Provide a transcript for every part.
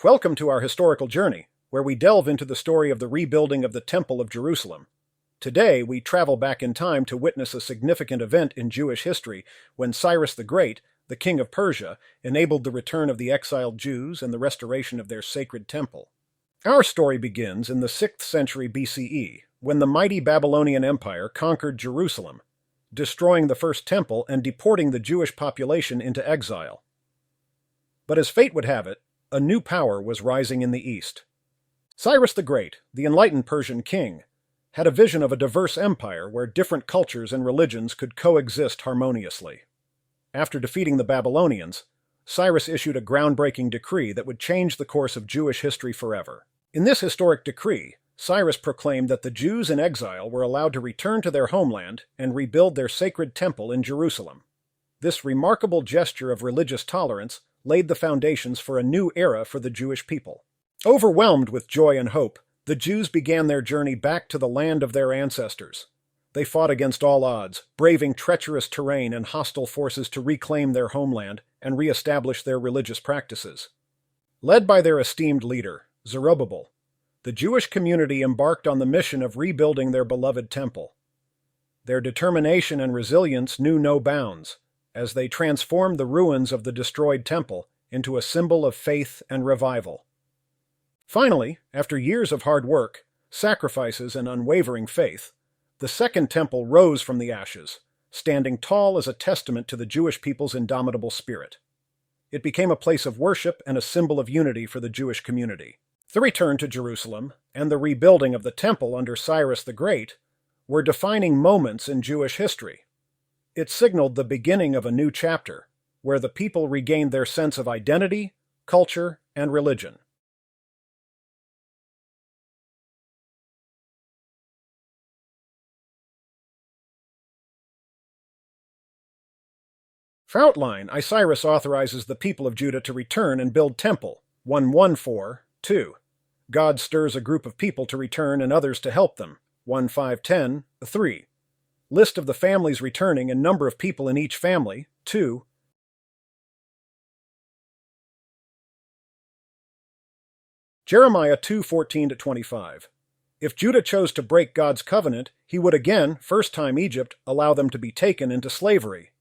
Welcome to our historical journey, where we delve into the story of the rebuilding of the Temple of Jerusalem. Today, we travel back in time to witness a significant event in Jewish history when Cyrus the Great, the king of Persia, enabled the return of the exiled Jews and the restoration of their sacred temple. Our story begins in the 6th century BCE, when the mighty Babylonian Empire conquered Jerusalem, destroying the first temple and deporting the Jewish population into exile. But as fate would have it, a new power was rising in the east. Cyrus the Great, the enlightened Persian king, had a vision of a diverse empire where different cultures and religions could coexist harmoniously. After defeating the Babylonians, Cyrus issued a groundbreaking decree that would change the course of Jewish history forever. In this historic decree, Cyrus proclaimed that the Jews in exile were allowed to return to their homeland and rebuild their sacred temple in Jerusalem. This remarkable gesture of religious tolerance laid the foundations for a new era for the Jewish people. Overwhelmed with joy and hope, the Jews began their journey back to the land of their ancestors. They fought against all odds, braving treacherous terrain and hostile forces to reclaim their homeland and re-establish their religious practices. Led by their esteemed leader, Zerubbabel, the Jewish community embarked on the mission of rebuilding their beloved temple. Their determination and resilience knew no bounds, as they transformed the ruins of the destroyed temple into a symbol of faith and revival. Finally, after years of hard work, sacrifices, and unwavering faith, the Second Temple rose from the ashes, standing tall as a testament to the Jewish people's indomitable spirit. It became a place of worship and a symbol of unity for the Jewish community. The return to Jerusalem and the rebuilding of the temple under Cyrus the Great were defining moments in Jewish history. It signaled the beginning of a new chapter, where the people regained their sense of identity, culture, and religion. For outline, Cyrus authorizes the people of Judah to return and build temple, 1:1-4-2. God stirs a group of people to return and others to help them, 1:5-10-3. List of the families returning and number of people in each family, 2. Jeremiah 2:14-25. If Judah chose to break God's covenant, he would again, first time Egypt, allow them to be taken into slavery.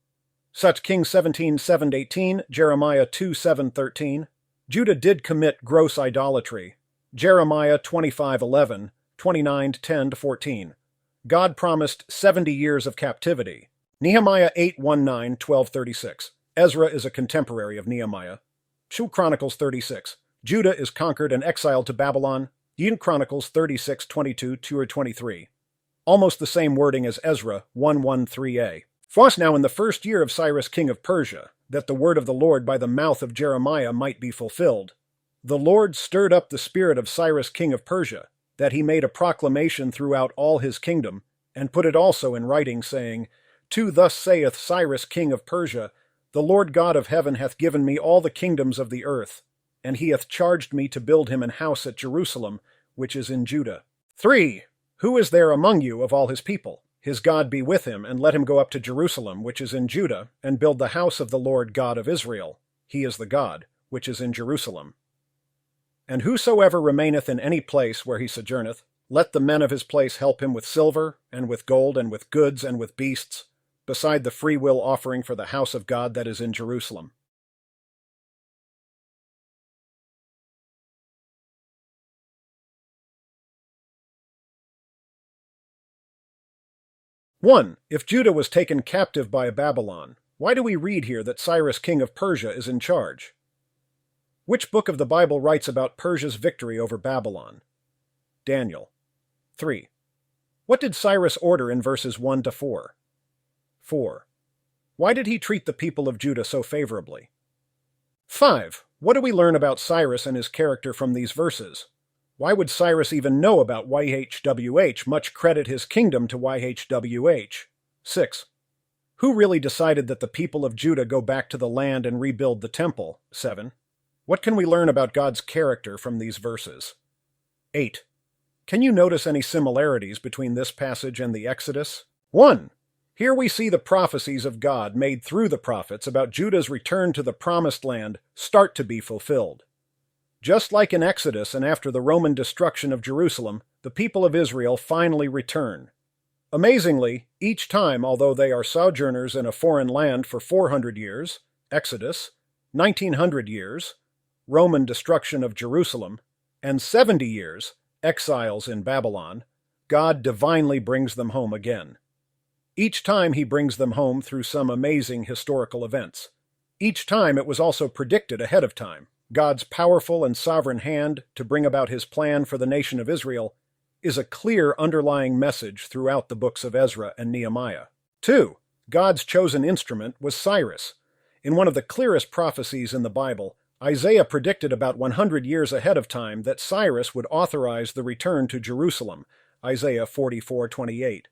Such Kings 17:7-18, Jeremiah 2:7-13. Judah did commit gross idolatry. Jeremiah 25:11, 29:10-14. God promised 70 years of captivity. Nehemiah 8:19-12-36. Ezra is a contemporary of Nehemiah. 2 Chronicles 36. Judah is conquered and exiled to Babylon. Yin Chronicles 36:22-23. Almost the same wording as Ezra 1:1-3a. Was now in the first year of Cyrus king of Persia, that the word of the Lord by the mouth of Jeremiah might be fulfilled. The Lord stirred up the spirit of Cyrus king of Persia, that he made a proclamation throughout all his kingdom, and put it also in writing, saying, Thus saith Cyrus king of Persia, The Lord God of heaven hath given me all the kingdoms of the earth, and he hath charged me to build him an house at Jerusalem, which is in Judah. 3. Who is there among you of all his people? His God be with him, and let him go up to Jerusalem, which is in Judah, and build the house of the Lord God of Israel. He is the God, which is in Jerusalem. And whosoever remaineth in any place where he sojourneth, let the men of his place help him with silver, and with gold, and with goods, and with beasts, beside the freewill offering for the house of God that is in Jerusalem. One, if Judah was taken captive by Babylon, why do we read here that Cyrus king of Persia is in charge? Which book of the Bible writes about Persia's victory over Babylon? Daniel. 3. What did Cyrus order in verses 1-4? 4. Why did he treat the people of Judah so favorably? 5. What do we learn about Cyrus and his character from these verses? Why would Cyrus even know about YHWH, much credit his kingdom to YHWH? 6. Who really decided that the people of Judah go back to the land and rebuild the temple? 7. What can we learn about God's character from these verses? 8. Can you notice any similarities between this passage and the Exodus? 1. Here we see the prophecies of God made through the prophets about Judah's return to the promised land start to be fulfilled. Just like in Exodus and after the Roman destruction of Jerusalem, the people of Israel finally return. Amazingly, each time, although they are sojourners in a foreign land for 400 years, Exodus, 1900 years, Roman destruction of Jerusalem, and 70 years, exiles in Babylon, God divinely brings them home again. Each time he brings them home through some amazing historical events. Each time it was also predicted ahead of time. God's powerful and sovereign hand to bring about his plan for the nation of Israel is a clear underlying message throughout the books of Ezra and Nehemiah. 2. God's chosen instrument was Cyrus. In one of the clearest prophecies in the Bible, Isaiah predicted about 100 years ahead of time that Cyrus would authorize the return to Jerusalem, Isaiah 44:28.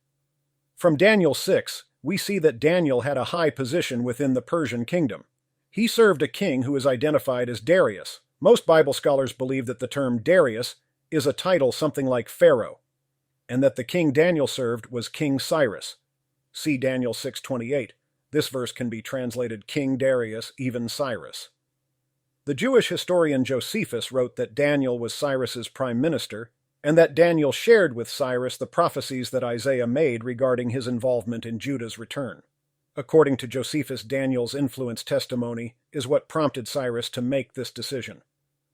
From Daniel 6, we see that Daniel had a high position within the Persian kingdom. He served a king who is identified as Darius. Most Bible scholars believe that the term Darius is a title something like Pharaoh, and that the king Daniel served was King Cyrus. See Daniel 6:28. This verse can be translated King Darius, even Cyrus. The Jewish historian Josephus wrote that Daniel was Cyrus's prime minister, and that Daniel shared with Cyrus the prophecies that Isaiah made regarding his involvement in Judah's return. According to Josephus, Daniel's influence testimony is what prompted Cyrus to make this decision.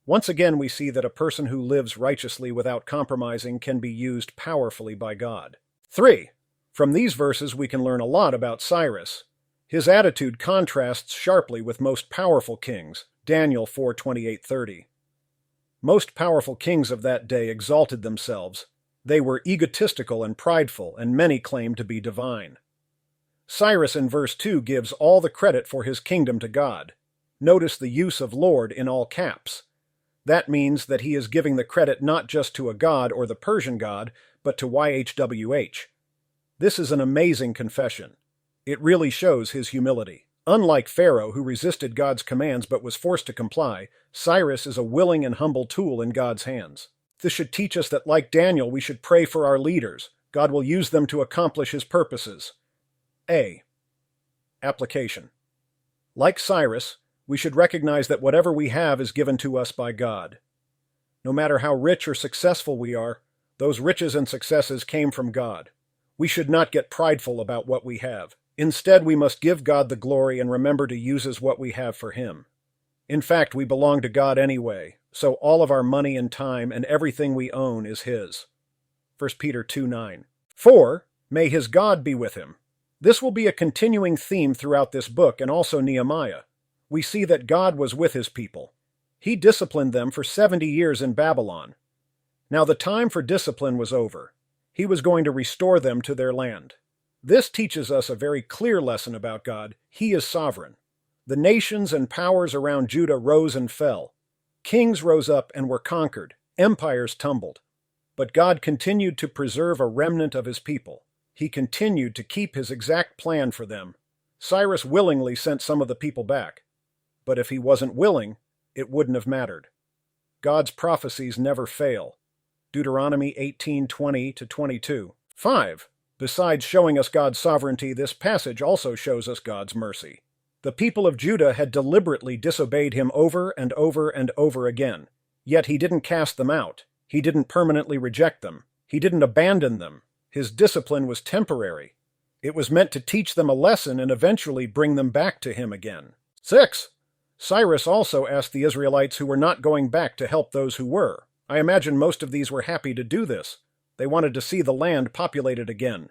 Once again, we see that a person who lives righteously without compromising can be used powerfully by God. 3. From these verses we can learn a lot about Cyrus. His attitude contrasts sharply with most powerful kings, Daniel 4:28-30. Most powerful kings of that day exalted themselves. They were egotistical and prideful, and many claimed to be divine. Cyrus in verse 2 gives all the credit for his kingdom to God. Notice the use of Lord in all caps. That means that he is giving the credit not just to a god or the Persian god, but to YHWH. This is an amazing confession. It really shows his humility. Unlike Pharaoh, who resisted God's commands but was forced to comply, Cyrus is a willing and humble tool in God's hands. This should teach us that, like Daniel, we should pray for our leaders. God will use them to accomplish his purposes. A. Application. Like Cyrus, we should recognize that whatever we have is given to us by God. No matter how rich or successful we are, those riches and successes came from God. We should not get prideful about what we have. Instead, we must give God the glory and remember to use what we have for him. In fact, we belong to God anyway, so all of our money and time and everything we own is his. 1 Peter 2:9. 4. May his God be with him. This will be a continuing theme throughout this book and also Nehemiah. We see that God was with his people. He disciplined them for 70 years in Babylon. Now the time for discipline was over. He was going to restore them to their land. This teaches us a very clear lesson about God. He is sovereign. The nations and powers around Judah rose and fell. Kings rose up and were conquered. Empires tumbled. But God continued to preserve a remnant of his people. He continued to keep his exact plan for them. Cyrus willingly sent some of the people back. But if he wasn't willing, it wouldn't have mattered. God's prophecies never fail. Deuteronomy 18:20-22. 5. Besides showing us God's sovereignty, this passage also shows us God's mercy. The people of Judah had deliberately disobeyed him over and over and over again. Yet he didn't cast them out. He didn't permanently reject them. He didn't abandon them. His discipline was temporary. It was meant to teach them a lesson and eventually bring them back to him again. 6. Cyrus also asked the Israelites who were not going back to help those who were. I imagine most of these were happy to do this. They wanted to see the land populated again.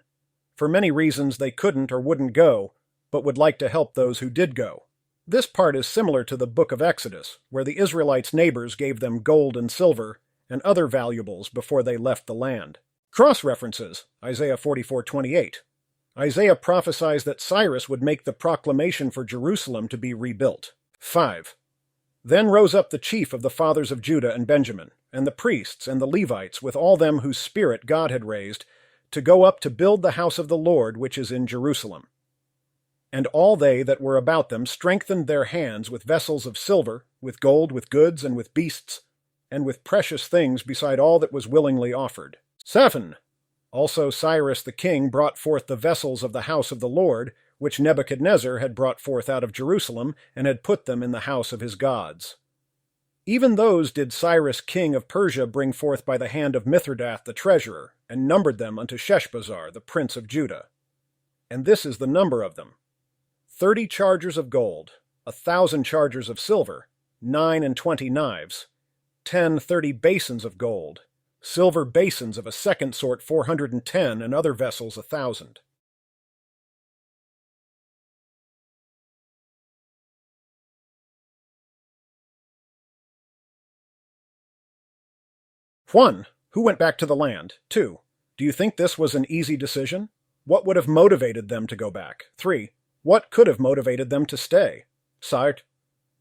For many reasons they couldn't or wouldn't go, but would like to help those who did go. This part is similar to the book of Exodus, where the Israelites' neighbors gave them gold and silver and other valuables before they left the land. Cross-references, Isaiah 44:28. Isaiah prophesies that Cyrus would make the proclamation for Jerusalem to be rebuilt. 5. Then rose up the chief of the fathers of Judah and Benjamin, and the priests and the Levites, with all them whose spirit God had raised, to go up to build the house of the Lord which is in Jerusalem. And all they that were about them strengthened their hands with vessels of silver, with gold, with goods, and with beasts, and with precious things beside all that was willingly offered. 7. Also Cyrus the king brought forth the vessels of the house of the Lord, which Nebuchadnezzar had brought forth out of Jerusalem, and had put them in the house of his gods. Even those did Cyrus king of Persia bring forth by the hand of Mithridath the treasurer, and numbered them unto Sheshbazzar the prince of Judah. And this is the number of them: 30 chargers of gold, 1,000 chargers of silver, 29 knives, 30 basins of gold, silver basins of a second sort 410, and other vessels 1,000. One, who went back to the land? 2, do you think this was an easy decision? What would have motivated them to go back? 3, what could have motivated them to stay? Sart,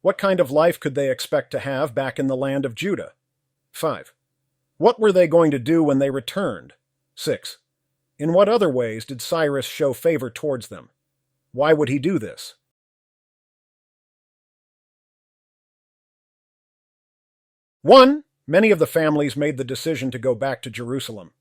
what kind of life could they expect to have back in the land of Judah? 5, what were they going to do when they returned? 6, in what other ways did Cyrus show favor towards them? Why would he do this? 1, many of the families made the decision to go back to Jerusalem.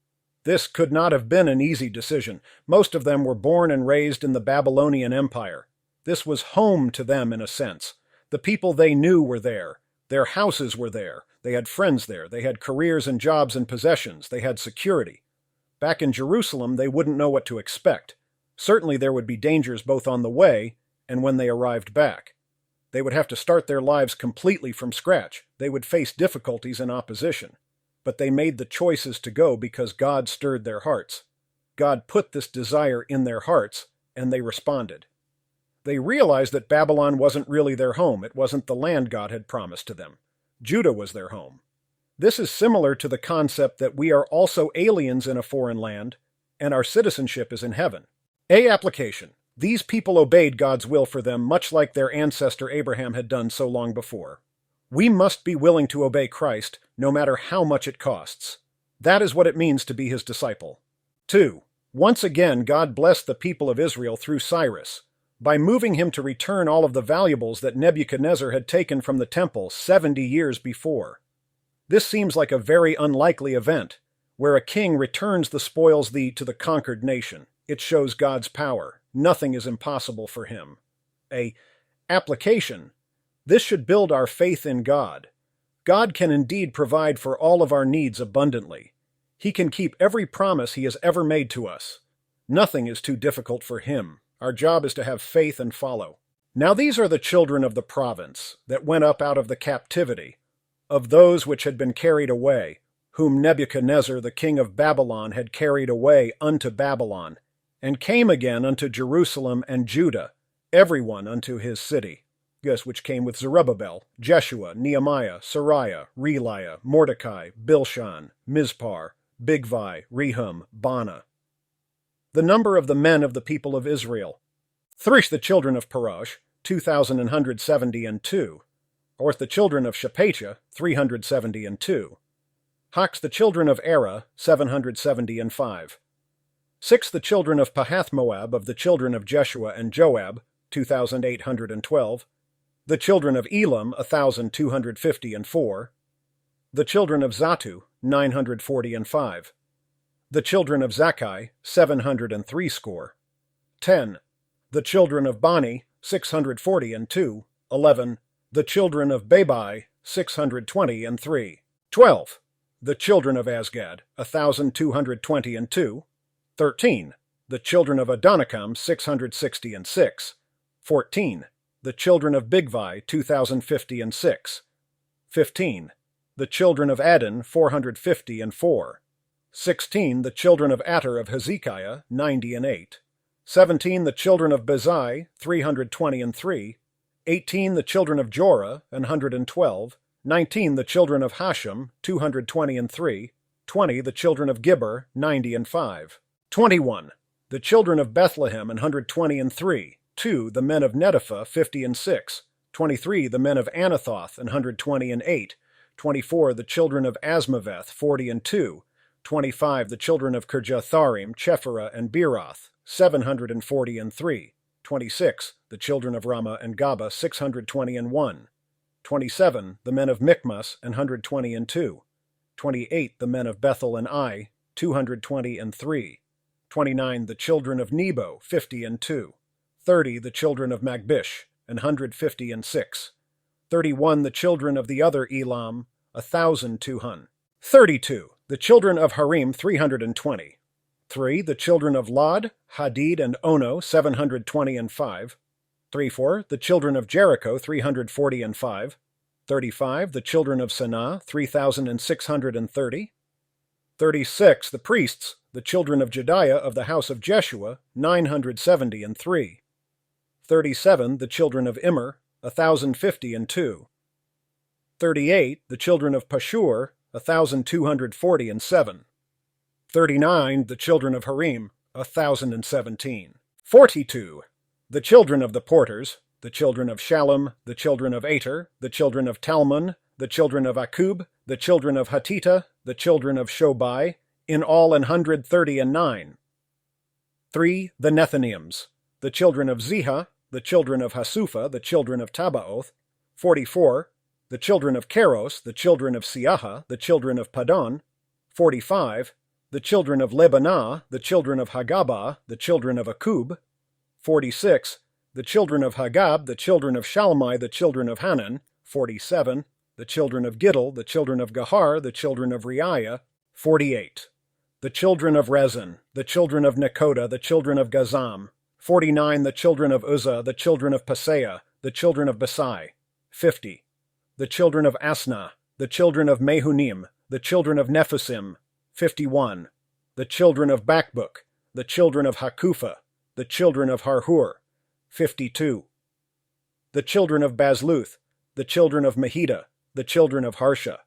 This could not have been an easy decision. Most of them were born and raised in the Babylonian Empire. This was home to them in a sense. The people they knew were there. Their houses were there. They had friends there. They had careers and jobs and possessions. They had security. Back in Jerusalem, they wouldn't know what to expect. Certainly there would be dangers both on the way and when they arrived back. They would have to start their lives completely from scratch. They would face difficulties and opposition. But they made the choices to go because God stirred their hearts. God put this desire in their hearts, and they responded. They realized that Babylon wasn't really their home. It wasn't the land God had promised to them. Judah was their home. This is similar to the concept that we are also aliens in a foreign land, and our citizenship is in heaven. A application. These people obeyed God's will for them, much like their ancestor Abraham had done so long before. We must be willing to obey Christ, no matter how much it costs. That is what it means to be his disciple. 2. Once again, God blessed the people of Israel through Cyrus, by moving him to return all of the valuables that Nebuchadnezzar had taken from the temple 70 years before. This seems like a very unlikely event, where a king returns the spoils to the conquered nation. It shows God's power. Nothing is impossible for him. A application. This should build our faith in God. God can indeed provide for all of our needs abundantly. He can keep every promise he has ever made to us. Nothing is too difficult for him. Our job is to have faith and follow. Now these are the children of the province that went up out of the captivity, of those which had been carried away, whom Nebuchadnezzar the king of Babylon had carried away unto Babylon, and came again unto Jerusalem and Judah, every one unto his city. Yes, which came with Zerubbabel, Jeshua, Nehemiah, Sariah, Reliah, Mordecai, Bilshan, Mizpar, Bigvai, Rehum, Baanah. The number of the men of the people of Israel. Thrish the children of Parosh, 2,172. Orth the children of Shephatah, 372. Hox the children of Era, 775. 6 the children of Pahath-Moab of the children of Jeshua and Joab, 2,812. The children of Elam, 1,254. The children of Zatu, 945. The children of Zakkai, 703 score. 10. The children of Bani, 642. 11. The children of Bebai, 623. 12. The children of Asgad, 1,222. 13. The children of Adonikam, 666. 14. The children of Bigvai, 2,056. 15. The children of Adon, 454. 16. The children of Ater of Hezekiah, 98. 17. The children of Bezai, 323. 18. The children of Jorah, 112. 19. The children of Hashem, 223. 20. The children of Gibber, 95. 21. The children of Bethlehem, 123. 2. The men of Netopha, 50. 23. The men of Anathoth, 128. 24. The children of Asmaveth, 40. 25. The children of Kirjatharim, Chephirah, and Beeroth, 743. 26. The children of Ramah and Gaba, 621. 27. The men of Michmas, 122. 28. The men of Bethel and Ai, 223. 29. The children of Nebo, 50. 30. The children of Magbish, 156. 31. The children of the other Elam, 1,200. 32. The children of Harim, 320. 3. The children of Lod, Hadid, and Ono, 720 and 5. 34. The children of Jericho, 340 and 5. 35. The children of Sanaa, 3,630. 36. The priests, the children of Jediah of the house of Jeshua, 970 and 3. 37. The children of Immer, 1,050 and 2. 38. The children of Pashur, 1,240 and 7. 39. The children of Harim, 1,017. 42. The children of the porters, the children of Shallum, the children of Ater, the children of Talmon, the children of Akub, the children of Hatita, the children of Shobai, in all 130 and 9. 3. The Nethinims, the children of Ziha, the children of Hasufa, the children of Tabaoth. 44. The children of Keros, the children of Siaha, the children of Padon. 45. The children of Lebanah, the children of Hagabah, the children of Akub. 46. The children of Hagab, the children of Shalmai, the children of Hanan. 47. The children of Giddel, the children of Gahar, the children of Reiah. 48. The children of Rezin, the children of Nekoda, the children of Gazam. 49. The children of Uzzah, the children of Paseah, the children of Besai. 50. The children of Asnah, the children of Mehunim, the children of Nephisim. 51. The children of Bakbuk, the children of Hakupha, the children of Harhur. 52. The children of Bazluth, the children of Mahida, the children of Harsha.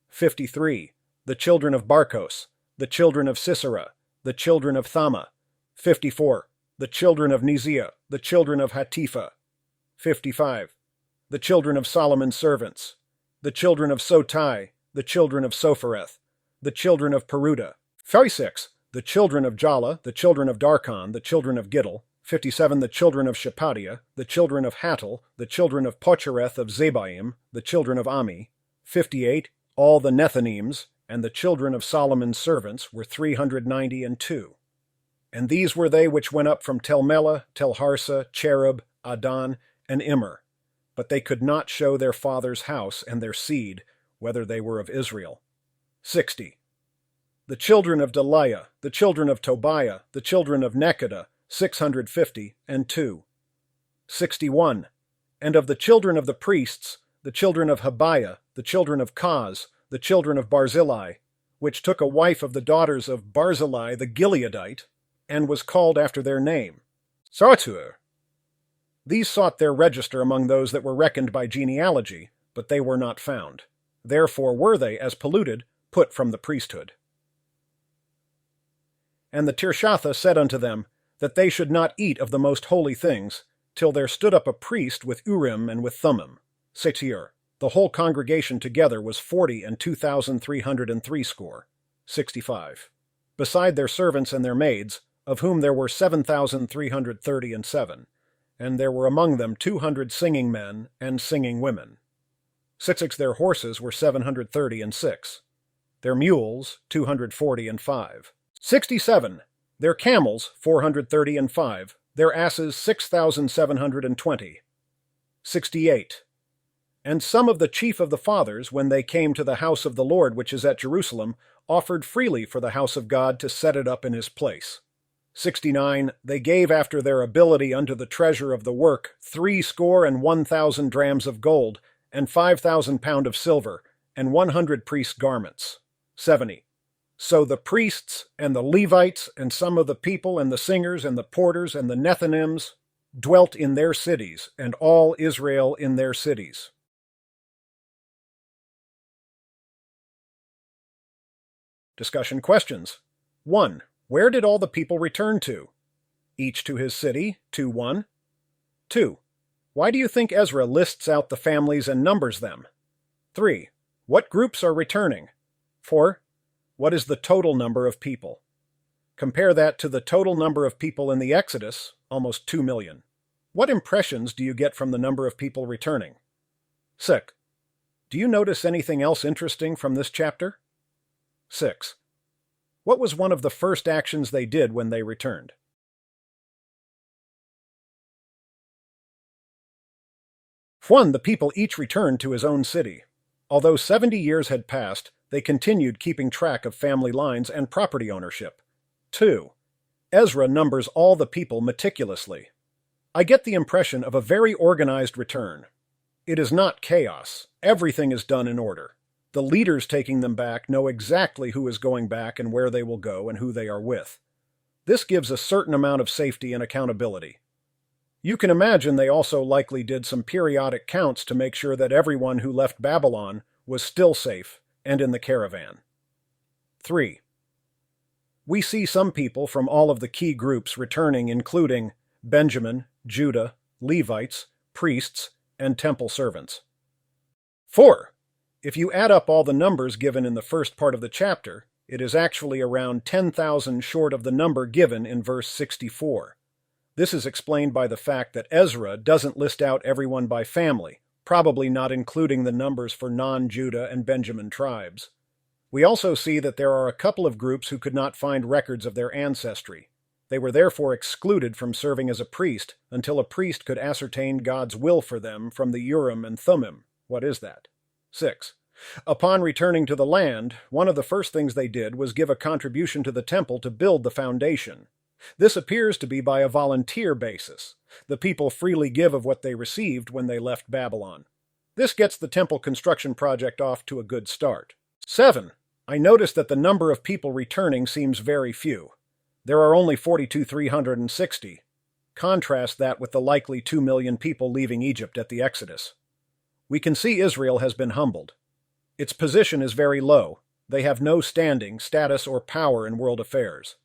53. The children of Barkos, the children of Sisera, the children of Thama. 54. The children of Neziah, the children of Hatifa. 55. The children of Solomon's servants, the children of Sotai, the children of Sophereth, the children of Peruda. 56. The children of Jala, the children of Darkon, the children of Giddel. 57. The children of Shephatiah, the children of Hattil, the children of Pochereth of Zebaim, the children of Ami. 58. All the Nethinims, and the children of Solomon's servants were 390 and 2. And these were they which went up from Telmela, Telharsa, Cherub, Adon, and Immer. But they could not show their father's house and their seed, whether they were of Israel. 60. The children of Deliah, the children of Tobiah, the children of Nekoda, 650 and 2. 61. And of the children of the priests, the children of Habiah, the children of Kaz, the children of Barzillai, which took a wife of the daughters of Barzillai the Gileadite, and was called after their name, Sartur. These sought their register among those that were reckoned by genealogy, but they were not found. Therefore were they, as polluted, put from the priesthood. And the Tirshatha said unto them, that they should not eat of the most holy things, till there stood up a priest with Urim and with Thummim. Setir. The whole congregation together was 40 and 2,303 score. 65. Beside their servants and their maids, of whom there were 7,330 and 7, and there were among them 200 singing men and singing women. 66. Their horses were 730 and 6. Their mules 240 and 5. 67. Their camels 430 and 5. Their asses 6,720. 68. And some of the chief of the fathers, when they came to the house of the Lord which is at Jerusalem, offered freely for the house of God to set it up in his place. 69. They gave after their ability unto the treasure of the work 61,000 drams of gold, and 5,000 pound of silver, and 100 priests' garments. 70. So the priests and the Levites and some of the people and the singers and the porters and the Nethinims dwelt in their cities, and all Israel in their cities. Discussion questions. 1. Where did all the people return to? Each to his city, 2-1. 2. Why do you think Ezra lists out the families and numbers them? 3. What groups are returning? 4. What is the total number of people? Compare that to the total number of people in the Exodus, almost 2 million. What impressions do you get from the number of people returning? 6. Do you notice anything else interesting from this chapter? 6. What was one of the first actions they did when they returned? 1. The people each returned to his own city. Although 70 years had passed, they continued keeping track of family lines and property ownership. 2. Ezra numbers all the people meticulously. I get the impression of a very organized return. It is not chaos. Everything is done in order. The leaders taking them back know exactly who is going back and where they will go and who they are with. This gives a certain amount of safety and accountability. You can imagine they also likely did some periodic counts to make sure that everyone who left Babylon was still safe and in the caravan. 3. We see some people from all of the key groups returning, including Benjamin, Judah, Levites, priests, and temple servants. 4. If you add up all the numbers given in the first part of the chapter, it is actually around 10,000 short of the number given in verse 64. This is explained by the fact that Ezra doesn't list out everyone by family, probably not including the numbers for non-Judah and Benjamin tribes. We also see that there are a couple of groups who could not find records of their ancestry. They were therefore excluded from serving as a priest until a priest could ascertain God's will for them from the Urim and Thummim. What is that? 6. Upon returning to the land, one of the first things they did was give a contribution to the temple to build the foundation. This appears to be by a volunteer basis. The people freely give of what they received when they left Babylon. This gets the temple construction project off to a good start. 7. I notice that the number of people returning seems very few. There are only 42,360. Contrast that with the likely 2 million people leaving Egypt at the Exodus. We can see Israel has been humbled. Its position is very low. They have no standing, status, or power in world affairs.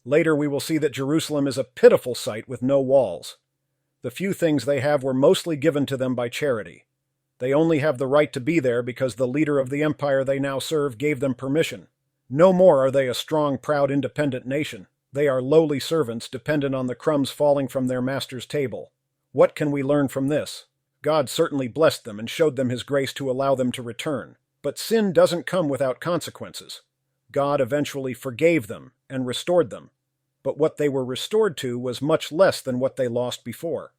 Later we will see that Jerusalem is a pitiful sight with no walls. The few things they have were mostly given to them by charity. They only have the right to be there because the leader of the empire they now serve gave them permission. No more are they a strong, proud, independent nation. They are lowly servants dependent on the crumbs falling from their master's table. What can we learn from this? God certainly blessed them and showed them his grace to allow them to return. But sin doesn't come without consequences. God eventually forgave them and restored them. But what they were restored to was much less than what they lost before.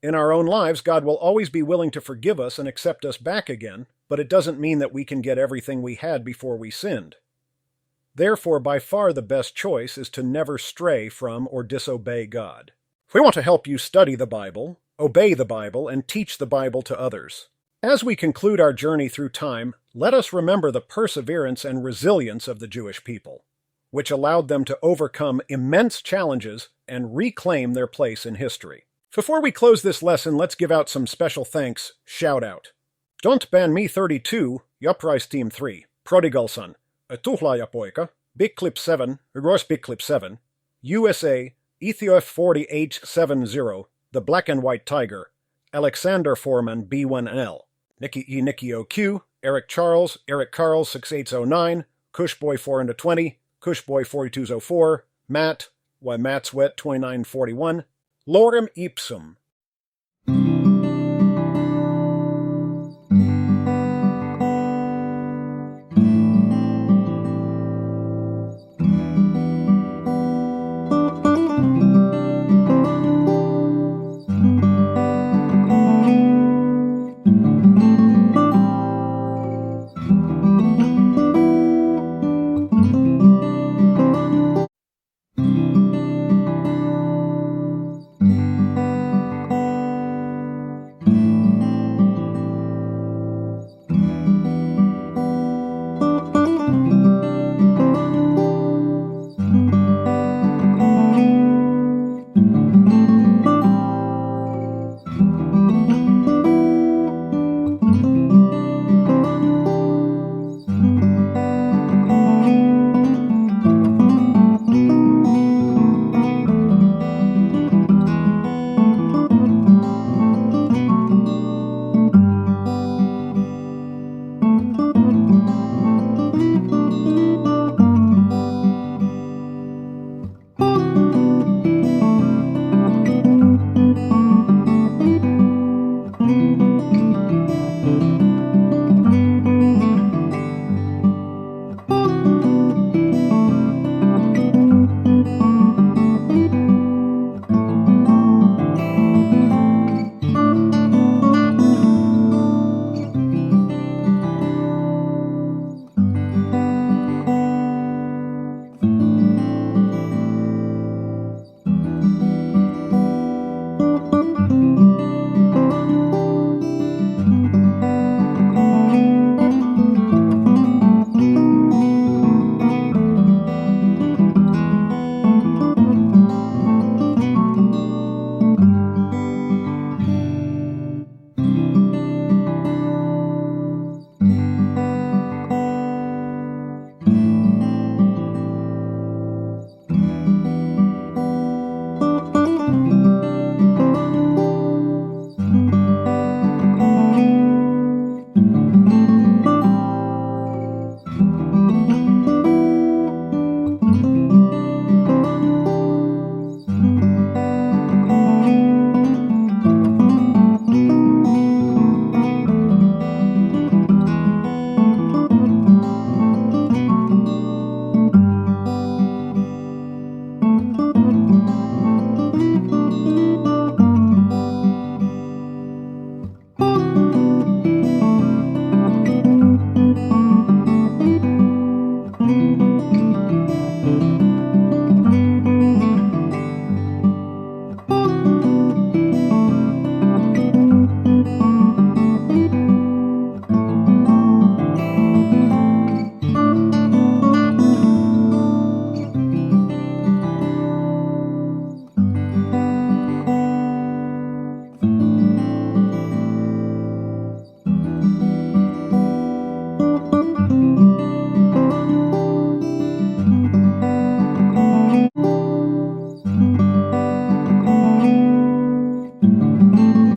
In our own lives, God will always be willing to forgive us and accept us back again, but it doesn't mean that we can get everything we had before we sinned. Therefore, by far the best choice is to never stray from or disobey God. We want to help you study the Bible, obey the Bible, and teach the Bible to others. As we conclude our journey through time, let us remember the perseverance and resilience of the Jewish people, which allowed them to overcome immense challenges and reclaim their place in history. Before we close this lesson, let's give out some special thanks. Shout out. Don't ban me 32, Uprise Team 3, Prodigal Son, Atuhlaya Poika, Big Clip 7, Gross Big Clip 7, USA, Ethiopia 40H70, The Black and White Tiger, Alexander Foreman B1L, Nikki E. Nikki OQ, Eric Charles, Eric Carl 6809, Cushboy 420, Cushboy 4204, Matt, Why Matt's Wet 2941, Lorem Ipsum,